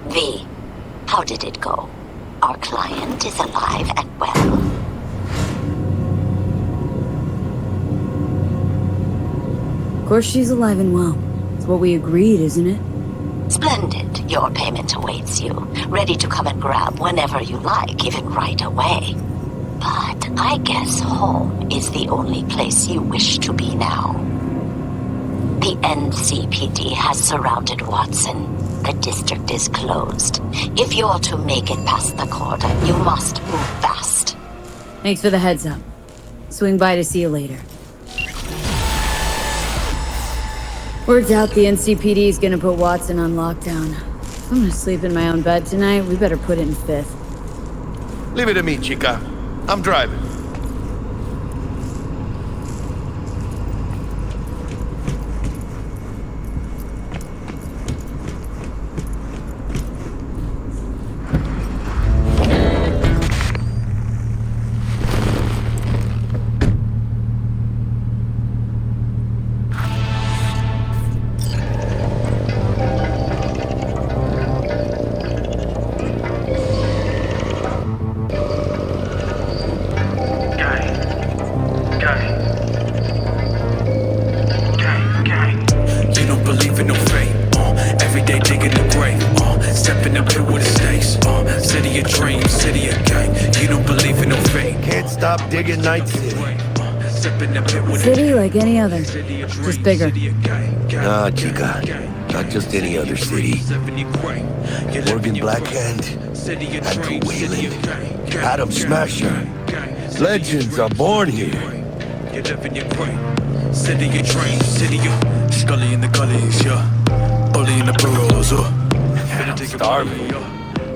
V, how did it go? Our client is alive and well. Of course she's alive and well. It's what we agreed, isn't it? Splendid. Your payment awaits you, ready to come and grab whenever you like, even right away. But I guess home is the only place you wish to be now. The NCPD has surrounded Watson. The district is closed. If you're to make it past the cordon, you must move fast. Thanks for the heads up. Swing by to see you later. Word's out the NCPD is gonna put Watson on lockdown. If I'm gonna sleep in my own bed tonight, we better put it in fifth. Leave it to me, chica. I'm driving. Digging Night City. City like any other, just bigger. Nah, chica. Not just any other city. Morgan Blackhand, Andrew Wayland, Adam Smasher. Legends are born here. City of trains, city of Scully in the gullies, yeah. Bully in the burrows, I'm starving.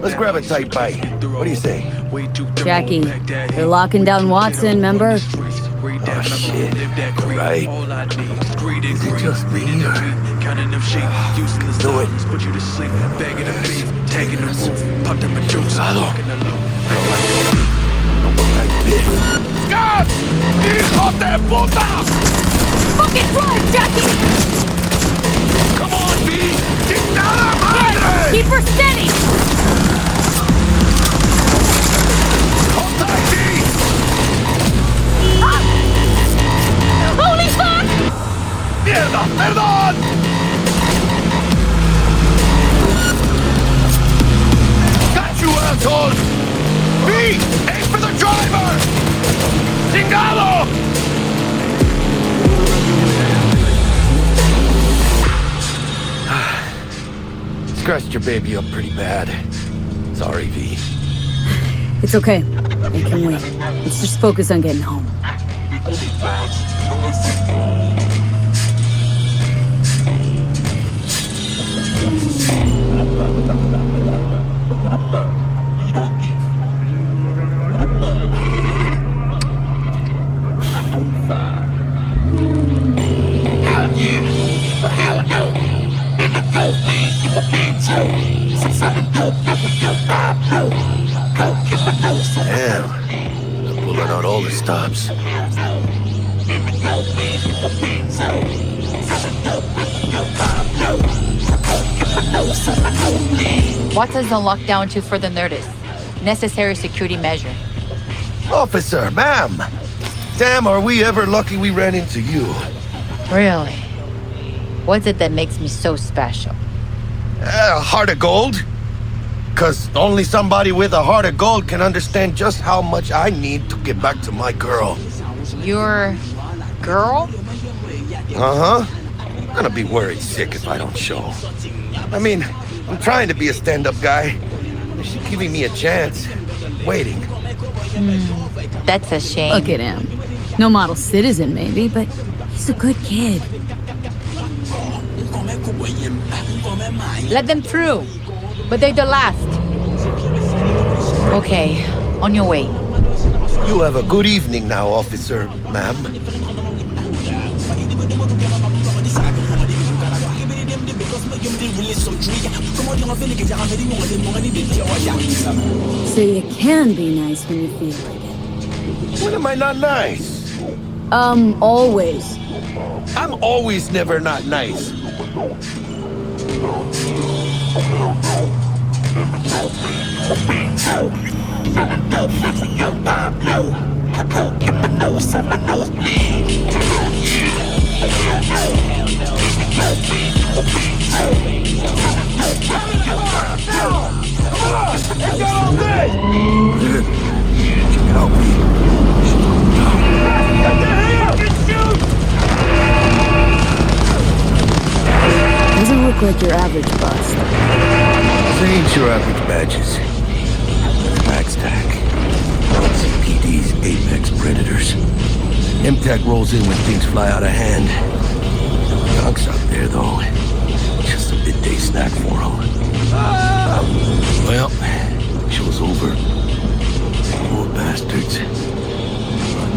Let's grab a tight bite. What do you say? Jackie, they're locking down Watson, remember? Oh, shit. Right. Is it just me, or... Do it. ¡Gas! ¡Hijo de puta! Fucking drive, Jackie! Come on, V! ¡Chingada madre! Keep her steady! Hold tight, V! Ah! Holy fuck! ¡Mierda! ¡Perdón! Got you, asshole! V! Aim for the driver! ¡Chingado! Scratched your baby up pretty bad. Sorry, V. It's okay. I can wait. Let's just focus on getting home. Damn. They're pulling out all the stops. Watson's on lockdown to further notice. Necessary security measure. Officer, ma'am. Damn, are we ever lucky we ran into you. Really? What's it that makes me so special? A heart of gold? 'Cause only somebody with a heart of gold can understand just how much I need to get back to my girl. Your girl? Uh-huh. I'm gonna be worried sick if I don't show. I mean, I'm trying to be a stand-up guy. She's giving me a chance. Waiting. That's a shame. Look at him. No model citizen, maybe, but he's a good kid. Let them through. But they're the last. Okay, on your way. You have a good evening now, officer, ma'am. So you can be nice when you feel like it. When am I not nice? Always. I'm always never not nice. Doesn't look like your average bust. This ain't your average badges. Max Tac. CPD's apex predators. MTAC rolls in when things fly out of hand. Dunks out there, though. Just a midday snack for them. Well, show's over. Poor bastards.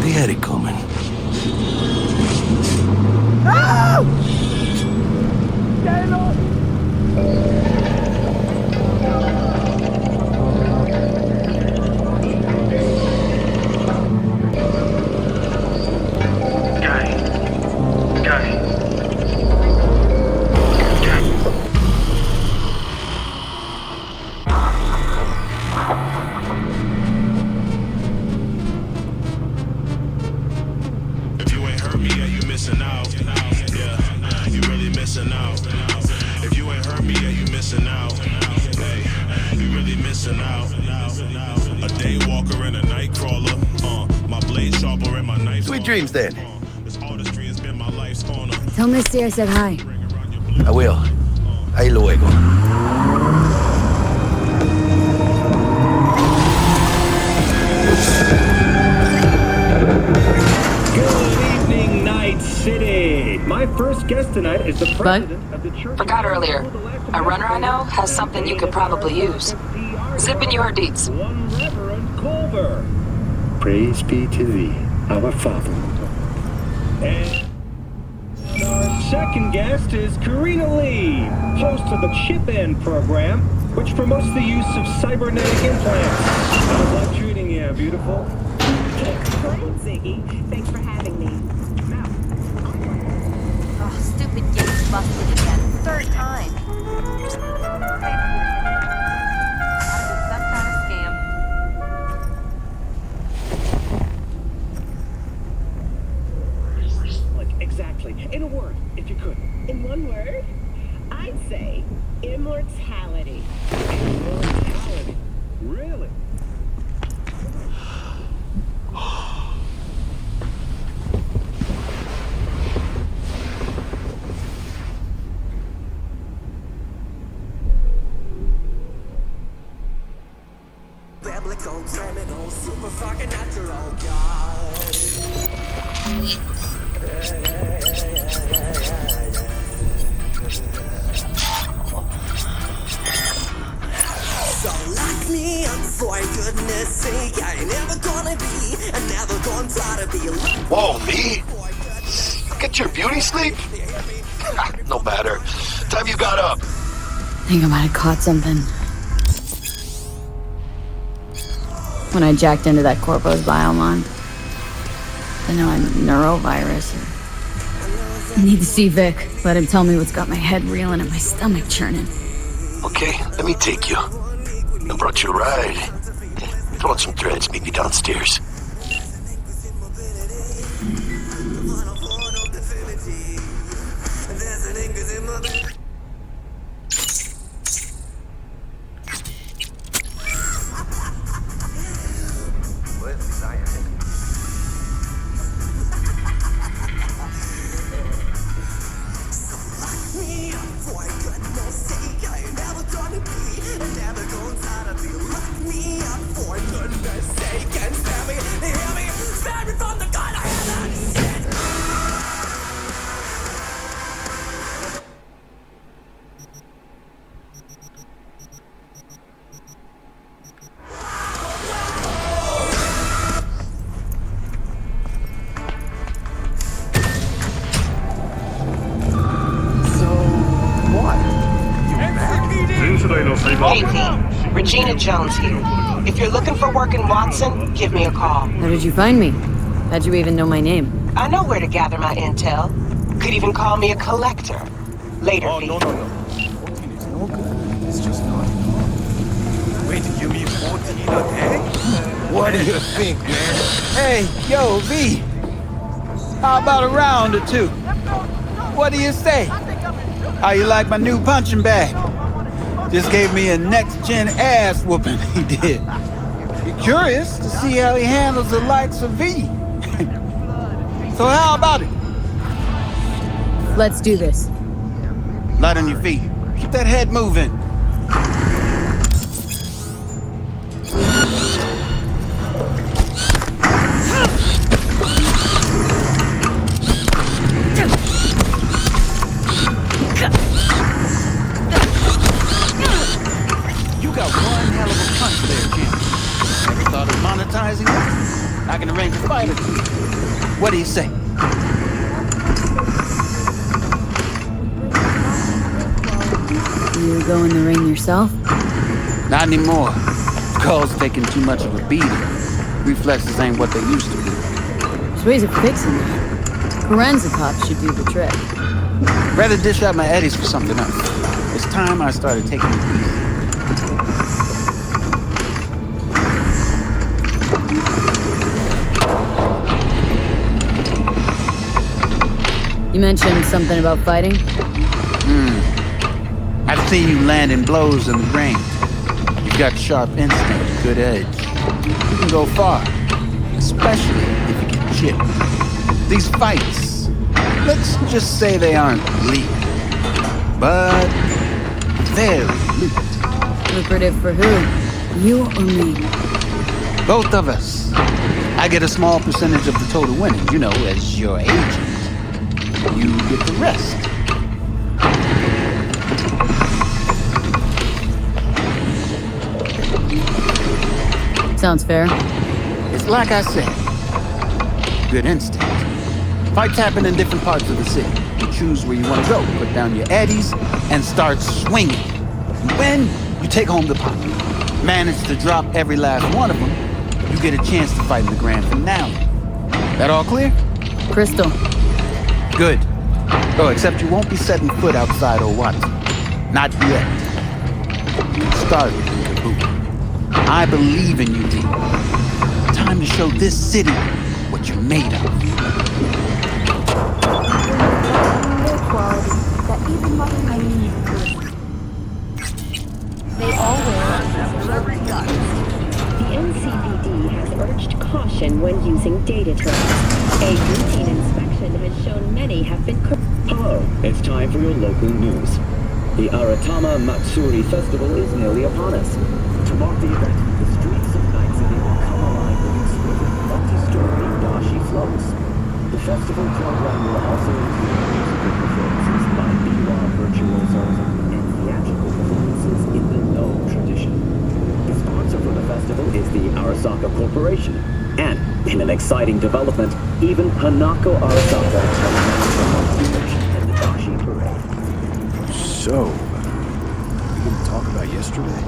They had it coming. If you ain't heard me, yeah, you missing out. Yeah, you really missing out. If you ain't heard me, yeah, you missing out. Hey, you really missing out. A day walker and a night crawler. My blade sharper and my knife. Sweet dreams, then. This artistry has been my life's corner. Tell Misty I said hi. I will. Ahí luego. Good evening, Night City. My first guest tonight is the president of the church. Forgot earlier. A runner I know has something you could probably use. Zip in your deeds. One Reverend Culver. Praise be to thee, our Father. And our second guest is Karina Lee, host of the Chip In program, which promotes the use of cybernetic implants. How's life treating you, beautiful? Great, Ziggy. Thanks for having me. Now, Oh, stupid game's busted again. Third time. Some kind of scam. like exactly, in a word, if you could. in one word, I'd say immortality. Immortality. Really? Biblical, criminal, super fucking natural god. So lock me up for goodness sake. I ain't never gonna be, and never gonna try to be. Whoa, me? Get your beauty sleep? No matter. Time you got up. Think I might have caught something. When I jacked into that Corpo's biomon. I know I'm neurovirus. I need to see Vic. Let him tell me what's got my head reeling and my stomach churning. Okay, let me take you. I brought you a ride. Throw on some threads, meet me downstairs. Hey, V. Regina Jones here. If you're looking for work in Watson, give me a call. How did you find me? How'd you even know my name? I know where to gather my intel. Could even call me a collector. Later, V. No. Wait, you mean 14 a day? What do you think, man? Hey, yo, V. How about a round or two? What do you say? How you like my new punching bag? Just gave me a next-gen ass whooping, he did. You're curious to see how he handles the likes of V. So how about it? Let's do this. Light on your feet. Keep that head moving. You got one hell of a punch there, champ. Ever thought of monetizing it? I can arrange a fight or two. What do you say? You go in the ring yourself? Not anymore. Skull's taking too much of a beating. Reflexes ain't what they used to be. There's ways of fixing that. Forensic should do the trick. Rather dish out my eddies for something else. It's time I started taking it easy. You mentioned something about fighting? I've seen you landing blows in the ring. You've got sharp instinct, good edge. You can go far, especially if you get chipped. These fights, let's just say they aren't lethal, but very lucrative. Lucrative for who? You or me? Both of us. I get a small percentage of the total winnings, you know, as your agent. You get the rest. Sounds fair. It's like I said, good instinct. Fights happen in different parts of the city. You choose where you want to go, put down your eddies, and start swinging. And when you take home the pot, manage to drop every last one of them, you get a chance to fight in the grand finale. That all clear? Crystal. Good. Oh, except you won't be setting foot outside or Watson. Not yet. You can start with the boot. I believe in you, D. Time to show this city what you're made of. They all wear guards. The NCPD has urged caution when using data traps. A routine inspection has shown many have been Hello, it's time for your local news. The Aratama Matsuri Festival is nearly upon us. To mark the event, the streets of Night City will come alive with exquisite multi-story dashi floats. The festival program will also include musical performances by biwa virtuosos and theatrical performances in the No tradition. The sponsor for the festival is the Arasaka Corporation. And, in an exciting development, even Hanako Arasaka shall announce the participation in the dashi parade. So, we didn't talk about yesterday?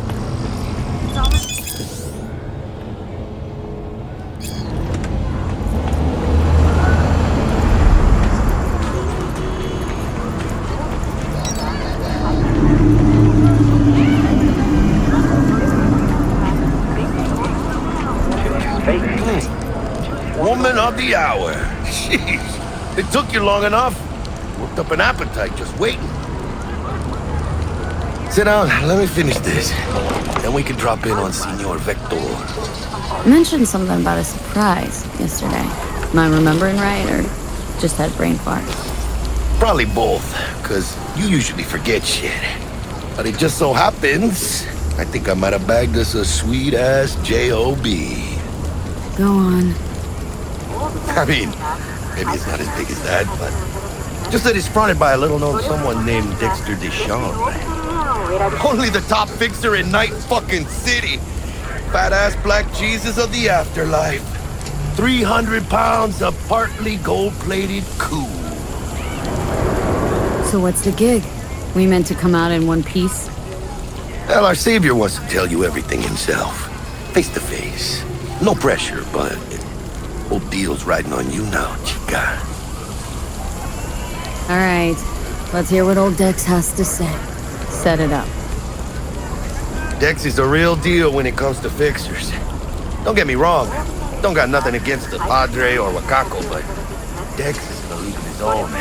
Woman of the hour. Jeez, it took you long enough. Worked up an appetite just waiting. Sit down, let me finish this. Then we can drop in on Senor Vector. You mentioned something about a surprise yesterday. Am I remembering right, or just had brain fart? Probably both, because you usually forget shit. But it just so happens, I think I might have bagged us a sweet-ass J.O.B. Go on. I mean, maybe it's not as big as that, but just that it's fronted by a little-known someone named Dexter Deshawn. Only the top fixer in Night fucking City. Fat-ass black Jesus of the afterlife. 300 pounds of partly gold-plated cool. So what's the gig? We meant to come out in one piece? Well, our savior wants to tell you everything himself. Face to face. No pressure, but whole deal's riding on you now, chica. All right. Let's hear what old Dex has to say. Set it up. Dex is the real deal when it comes to fixers. Don't get me wrong, don't got nothing against the Padre or Wakako, but Dex is in a league of his own.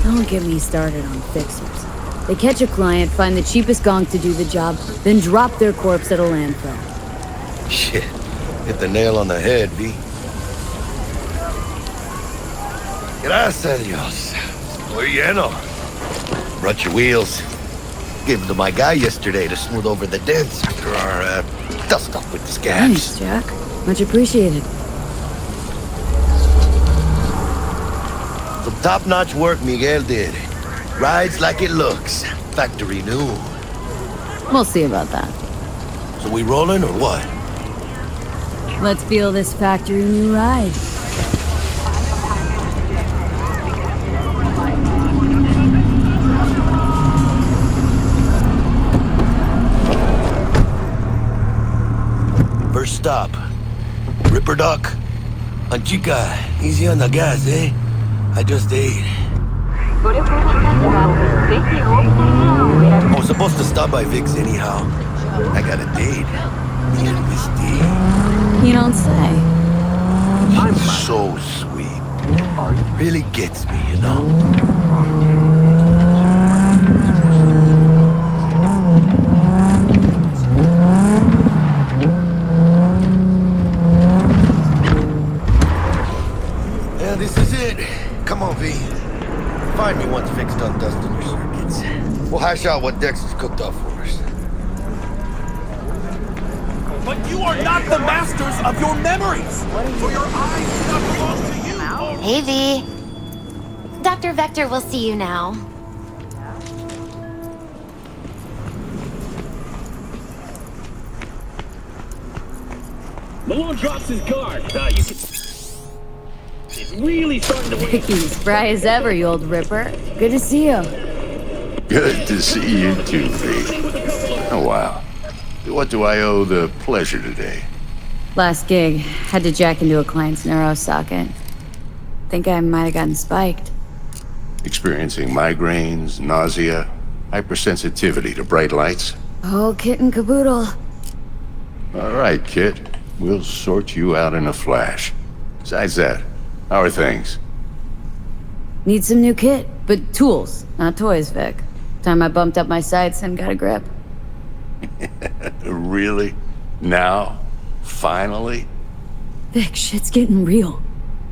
Don't get me started on fixers. They catch a client, find the cheapest gonk to do the job, then drop their corpse at a landfill. Shit, hit the nail on the head, V. Gracias a Dios. Estoy lleno. Brought your wheels. Gave them to my guy yesterday to smooth over the dents after our dust up with the scabs. Thanks, Jack. Much appreciated. Some top-notch work Miguel did. Rides like it looks. Factory new. We'll see about that. So we rolling or what? Let's feel this factory new ride. First stop. Ripper Duck. Anchica, easy on the gas, eh? I just ate. I was supposed to stop by Vic's anyhow. I got a date. Me and Misty. You don't say. She's so sweet. Really gets me, you know? Yeah, this is it. Come on, V. Find me once Vic's done dusting your circuits. We'll hash out what Dexter's cooked up for us. But you are not the masters of your memories! For your eyes do not belong to you! Hey, V. Dr. Vector will see you now. Malone drops his guard. You can... It's really starting to win. Vicky, spry as ever, you old ripper. Good to see you. Good to see you too, V. Oh, wow. What do I owe the pleasure today? Last gig. Had to jack into a client's neuro socket. Think I might have gotten spiked. Experiencing migraines, nausea, hypersensitivity to bright lights? Oh, kit and caboodle. All right, kid. We'll sort you out in a flash. Besides that, how are things? Need some new kit, but tools, not toys, Vic. Time I bumped up my sights and got a grip. Really? Now? Finally? Vic, shit's getting real.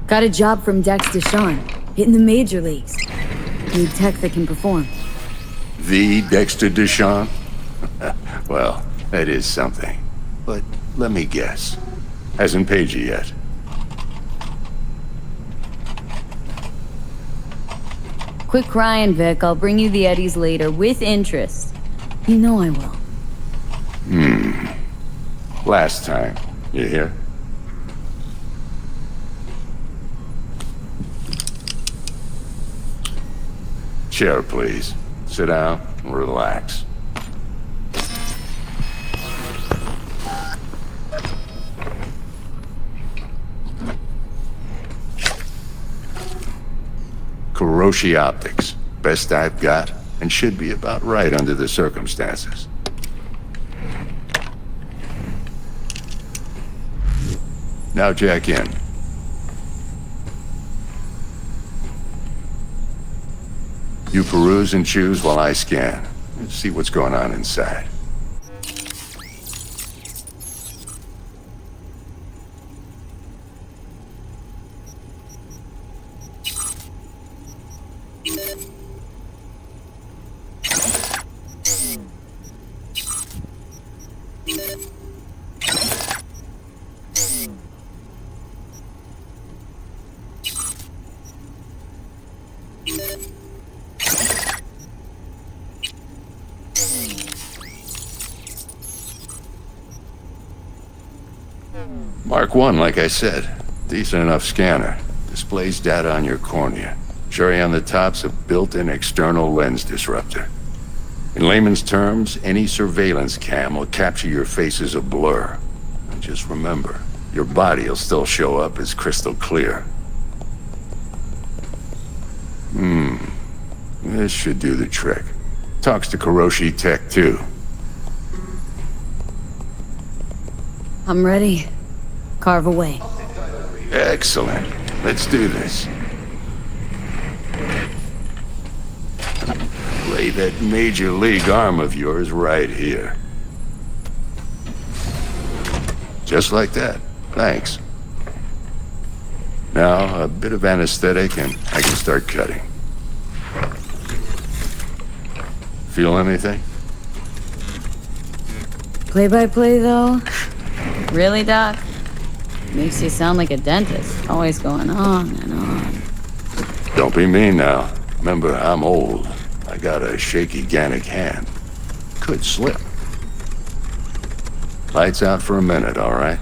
Got a job from Dex to Sean, hitting the major leagues. Need tech that can perform. The Dexter Deshawn? Well, that is something. But let me guess. Hasn't paid you yet. Quit crying, Vic. I'll bring you the Eddies later, with interest. You know I will. Last time. You hear? Chair, please. Sit down and relax. Kuroshi Optics. Best I've got, and should be about right under the circumstances. Now jack in. You peruse and choose while I scan. Let's see what's going on inside. Mark 1, like I said. Decent enough scanner. Displays data on your cornea. Cherry on the top's a built-in external lens disruptor. In layman's terms, any surveillance cam will capture your face as a blur. And just remember, your body will still show up as crystal clear. This should do the trick. Talks to Kuroshi Tech, too. I'm ready. Carve away. Excellent. Let's do this. Lay that Major League arm of yours right here. Just like that. Thanks. Now, a bit of anesthetic and I can start cutting. Feel anything? Play-by-play, though? Really, Doc? Makes you sound like a dentist. Always going on and on. Don't be mean now. Remember, I'm old. I got a shaky Gannic hand. Could slip. Lights out for a minute, all right?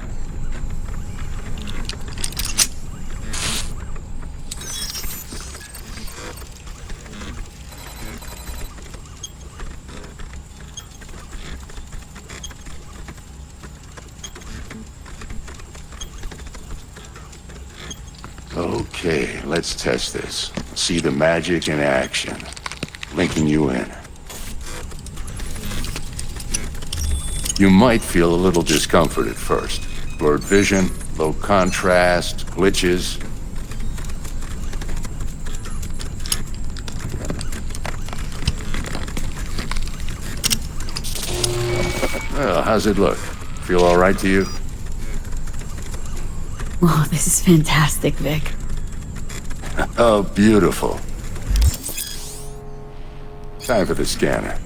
Okay, let's test this. See the magic in action. Linking you in. You might feel a little discomfort at first. Blurred vision, low contrast, glitches. Well, how's it look? Feel all right to you? Oh, this is fantastic, Vic. Oh, beautiful. Time for the scanner.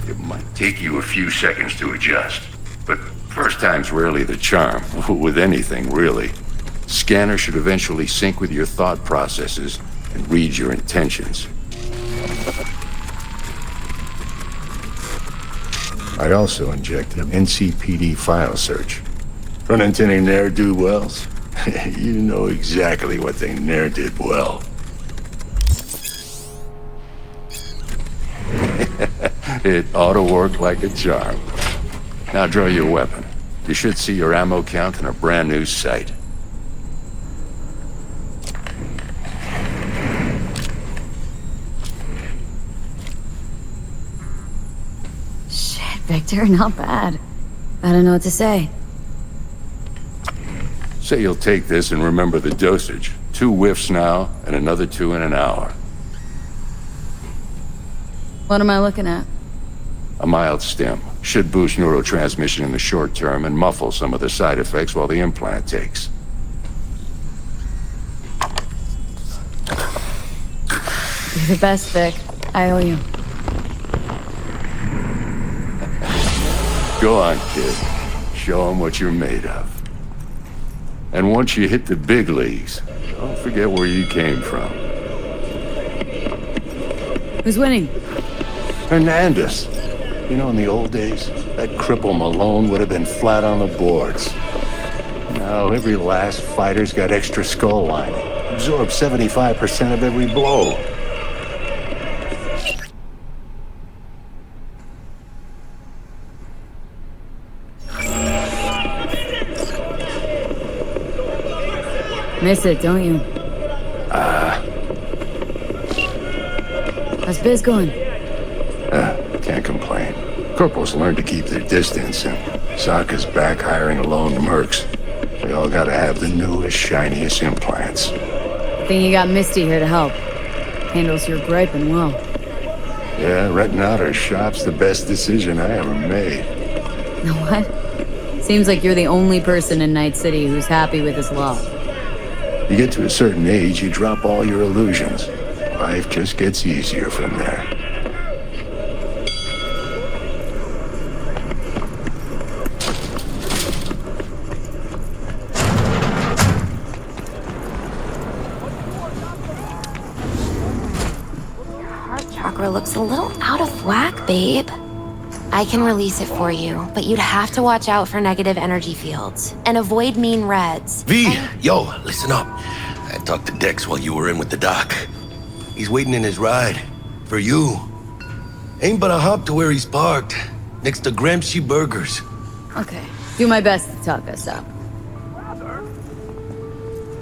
It might take you a few seconds to adjust, but first time's rarely the charm, with anything, really. Scanner should eventually sync with your thought processes and read your intentions. I also injected an NCPD file search. Run into any ne'er-do-wells? You know exactly what they ne'er did well. It ought to work like a charm. Now draw your weapon. You should see your ammo count in a brand new sight. Victor, not bad. I don't know what to say. Say you'll take this and remember the dosage. 2 whiffs now, and another 2 in an hour. What am I looking at? A mild stim. Should boost neurotransmission in the short term and muffle some of the side effects while the implant takes. You're the best, Vic. I owe you. Go on, kid. Show them what you're made of. And once you hit the big leagues, don't forget where you came from. Who's winning? Hernandez. You know, in the old days, that cripple Malone would have been flat on the boards. Now, every last fighter's got extra skull lining. Absorbs 75% of every blow. Miss it, don't you? How's biz going? Can't complain. Corporals learn to keep their distance, and Sokka's back hiring lone mercs. They all gotta have the newest, shiniest implants. I think you got Misty here to help. Handles your griping well. Yeah, renting out her shop's the best decision I ever made. Know what? Seems like you're the only person in Night City who's happy with his lot. You get to a certain age, you drop all your illusions. Life just gets easier from there. Heart chakra looks a little out of whack, babe. I can release it for you, but you'd have to watch out for negative energy fields and avoid mean reds. V, yo, listen up. I talked to Dex while you were in with the doc. He's waiting in his ride. For you. Ain't but a hop to where he's parked. Next to Gramsci Burgers. Okay, Do my best to talk us up.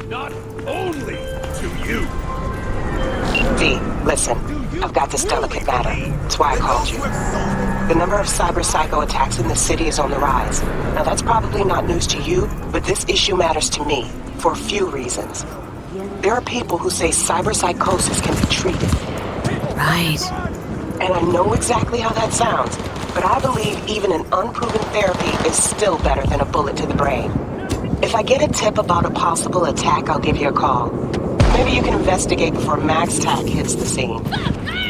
Not only to you. V, listen. I've got this delicate matter. That's why I called you. The number of cyber-psycho attacks in the city is on the rise. Now that's probably not news to you, but this issue matters to me for a few reasons. There are people who say cyber-psychosis can be treated. Right. And I know exactly how that sounds, but I believe even an unproven therapy is still better than a bullet to the brain. If I get a tip about a possible attack, I'll give you a call. Maybe you can investigate before MaxTac hits the scene.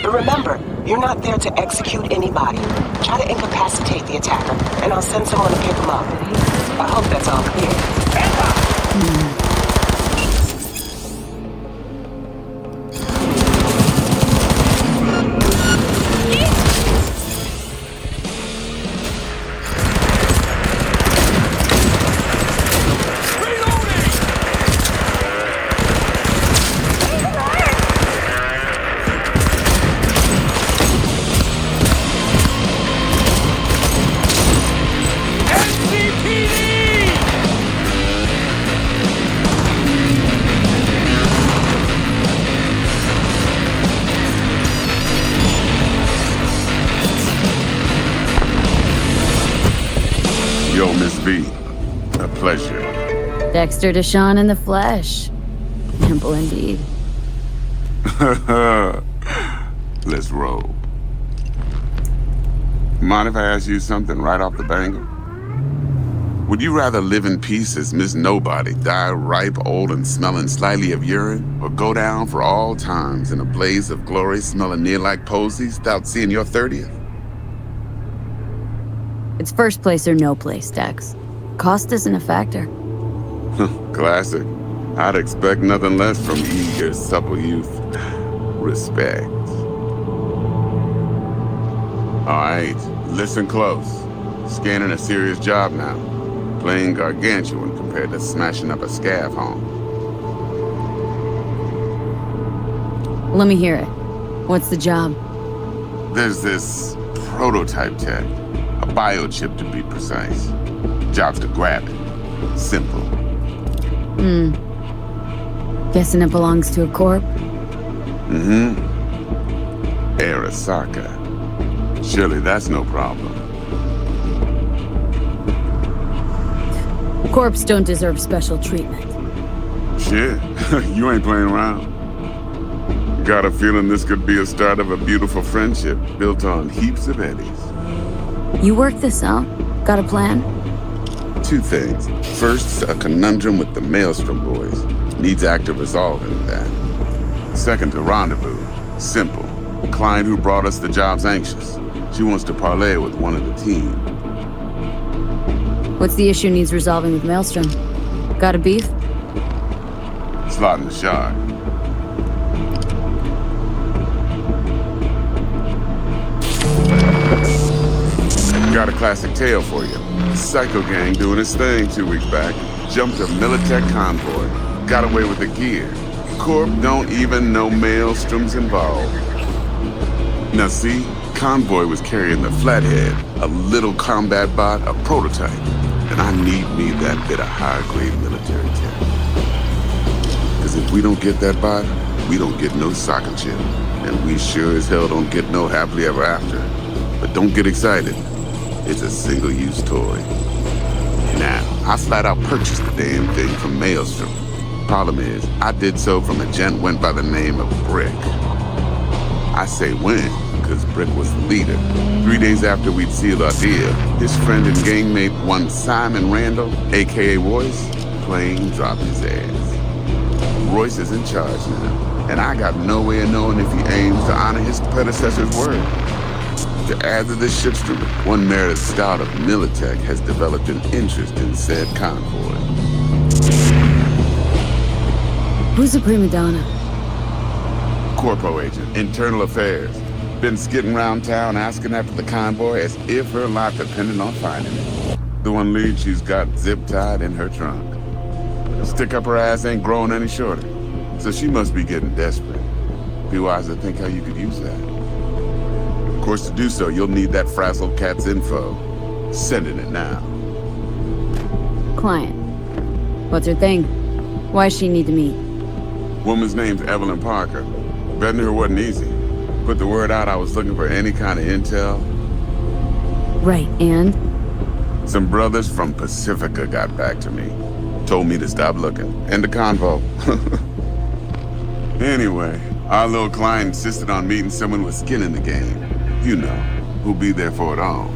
But remember, you're not there to execute anybody. Try to incapacitate the attacker, and I'll send someone to pick him up. I hope that's all clear. Yo, Miss V. A pleasure. Dexter Deshawn in the flesh. Simple indeed. Let's roll. Mind if I ask you something right off the bangle? Would you rather live in peace as Miss Nobody, die ripe, old, and smelling slightly of urine, or go down for all times in a blaze of glory smelling near like posies without seeing your 30th? It's first place or no place, Dex. Cost isn't a factor. Classic. I'd expect nothing less from eager, supple youth. Respect. All right, listen close. Scanning a serious job now. Playing gargantuan compared to smashing up a scav home. Let me hear it. What's the job? There's this prototype tech. A biochip, to be precise. Job's to grab it. Simple. Guessing it belongs to a corp? Arasaka. Surely that's no problem. Corps don't deserve special treatment. Shit, you ain't playing around. Got a feeling this could be a start of a beautiful friendship built on heaps of eddies. You worked this out? Got a plan? Two things. First, a conundrum with the Maelstrom boys. Needs active resolving that. Second, a rendezvous. Simple. The client who brought us the job's anxious. She wants to parlay with one of the team. What's the issue needs resolving with Maelstrom? Got a beef? Slot in the shard. Got a classic tale for you. Psycho gang doing its thing 2 weeks back. Jumped a Militech convoy. Got away with the gear. Corp don't even know Maelstrom's involved. Now see, convoy was carrying the Flathead, a little combat bot, a prototype. And I need me that bit of high-grade military tech. Because if we don't get that bot, we don't get no soccer chip. And we sure as hell don't get no happily ever after. But don't get excited. It's a single-use toy. Now, I flat out purchased the damn thing from Maelstrom. Problem is, I did so from a gent went by the name of Brick. I say when, because Brick was the leader. 3 days after we'd sealed our deal, his friend and gangmate, one Simon Randall, aka Royce, plain dropped his ass. Royce is in charge now, and I got no way of knowing if he aims to honor his predecessor's word. To add to this shitstorm, one merited scout of Militech has developed an interest in said convoy. Who's the prima donna? Corpo agent, internal affairs. Been skidding around town asking after the convoy as if her life depended on finding it. The one lead she's got zip-tied in her trunk. Stick up her ass ain't growing any shorter, so she must be getting desperate. Be wise to think how you could use that. Of course, to do so, you'll need that frazzled cat's info. Sending it now. Client. What's her thing? Why's she need to meet? Woman's name's Evelyn Parker. Vetting her wasn't easy. Put the word out I was looking for any kind of intel. Right, and? Some brothers from Pacifica got back to me. Told me to stop looking. End the convo. Anyway, our little client insisted on meeting someone with skin in the game. You know, who'll be there for it all.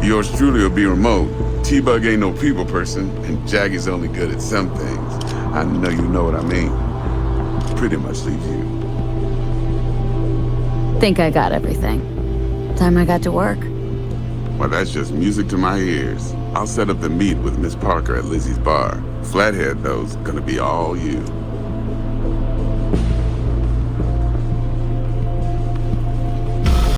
Yours truly will be remote. T-Bug ain't no people person, and Jaggy's only good at some things. I know you know what I mean. Pretty much leaves you. Think I got everything. Time I got to work. Well, that's just music to my ears. I'll set up the meet with Miss Parker at Lizzie's bar. Flathead, though's gonna be all you.